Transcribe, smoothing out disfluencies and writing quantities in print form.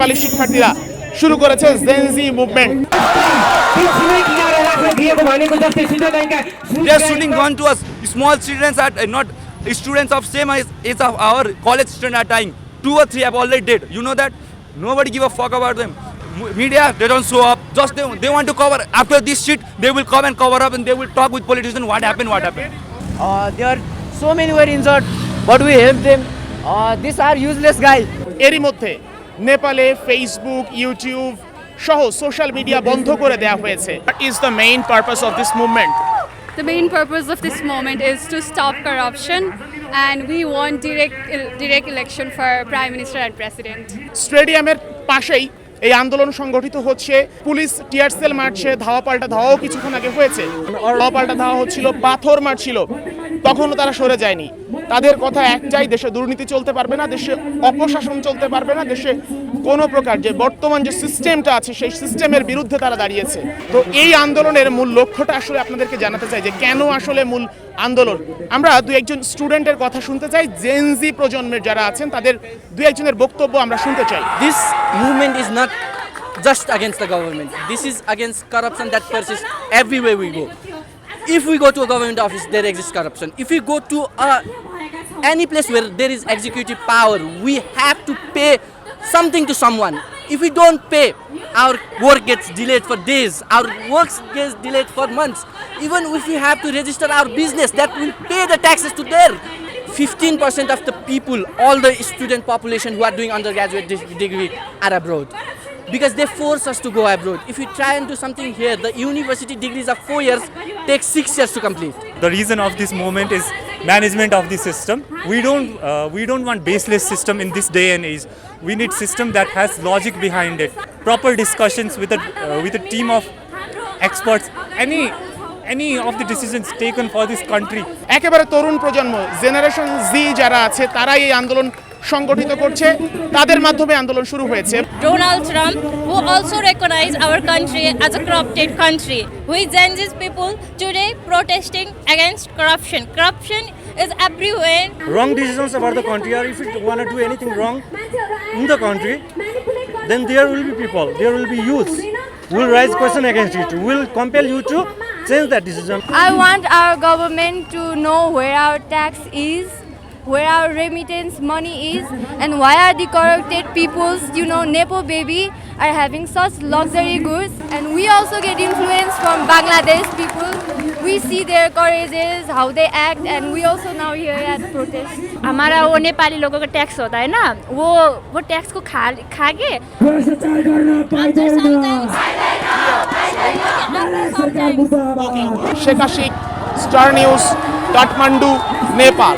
নেপালি শিক্ষার্থীরা শুরু করেছে Gen Z movement. They are shooting gun to us. Small children are not students of same age of our college student are dying. 2 or 3 have already dead. You know that? Nobody give a fuck about them. Media, they don't show up. Just they want to cover. After this shit, they will come and cover up and they will talk with politicians. What happened? What happened? There are so many were injured, but we help them. These are useless guys. এরই মধ্যে নেপালে Facebook, YouTube সহ social media বন্ধ করে দেওয়া হয়েছে। What is the main purpose of this movement? The main purpose of this moment is to stop corruption, and we want direct election for Prime Minister and President. স্টেডিয়ামের পাশেই এই আন্দোলন সংগঠিত হচ্ছে। পুলিশ টিয়ার সেল মারছে, ধাওয়া পাল্টা ধাওয়াও কিছুক্ষণ আগে হয়েছে। ধাওয়া পাল্টা ধাওয়া হচ্ছিল, পাথর মারছিল, তখনও তারা সরে যায়নি। তাদের কথা একটাই, দেশে দুর্নীতি চলতে পারবে না, দেশে অপশাসন চলতে পারবে না, দেশে কোনো প্রকার যে বর্তমান যে সিস্টেমটা আছে সেই সিস্টেমের বিরুদ্ধে তারা দাঁড়িয়েছে। তো এই আন্দোলনের মূল লক্ষ্যটা আসলে আপনাদেরকে জানাতে চাই যে কেন আসলে মূল আন্দোলন। আমরা দু একজন স্টুডেন্টের কথা শুনতে চাই, জেনজি প্রজন্মের যারা আছেন তাদের দু একজনের বক্তব্য আমরা শুনতে চাই। This movement is not just against the government. This is against corruption that persists everywhere we go. If we go to a government office, there exists corruption. If we go to any place where there is executive power, we have to pay something to someone. If we don't pay, our work gets delayed for days, our work gets delayed for months. Even if we have to register our business, that will pay the taxes to there. 15% of the people, all the student population who are doing undergraduate degree are abroad. Because they force us to go abroad. If we try and do something here, the university degrees of 4 years take 6 years to complete. The reason of this movement is management of the system. We don't want baseless system in this day and age. We need system that has logic behind it. Proper discussions with a team of experts. Any of the decisions taken for this country. একেবারে তরুণ প্রজন্ম, generation জি যারা আছে তারাই এই আন্দোলন সংগঠিত করছে, তাদের মাধ্যমে আন্দোলন শুরু হয়েছে। Donald Trump, who also recognized our country as a corrupted country. We Gen Z people today protesting against corruption. Corruption is everywhere. Wrong decisions about the country, or if you want to do anything wrong in the country, then there will be people, there will be youths who will raise question against it, who will compel you to change that decision. I want our government to know where our tax is, where our remittance money is, and why are the corrupted peoples, Nepo baby, are having such luxury goods. And we also get influence from Bangladesh people. We see their courages, how they act, and we also now here at the protest. हमारा वो नेपाली लोगों का tax होता है ना, वो tax को खा के শেখ আশিক, স্টার নিউজ, কাঠমান্ডু, নেপাল।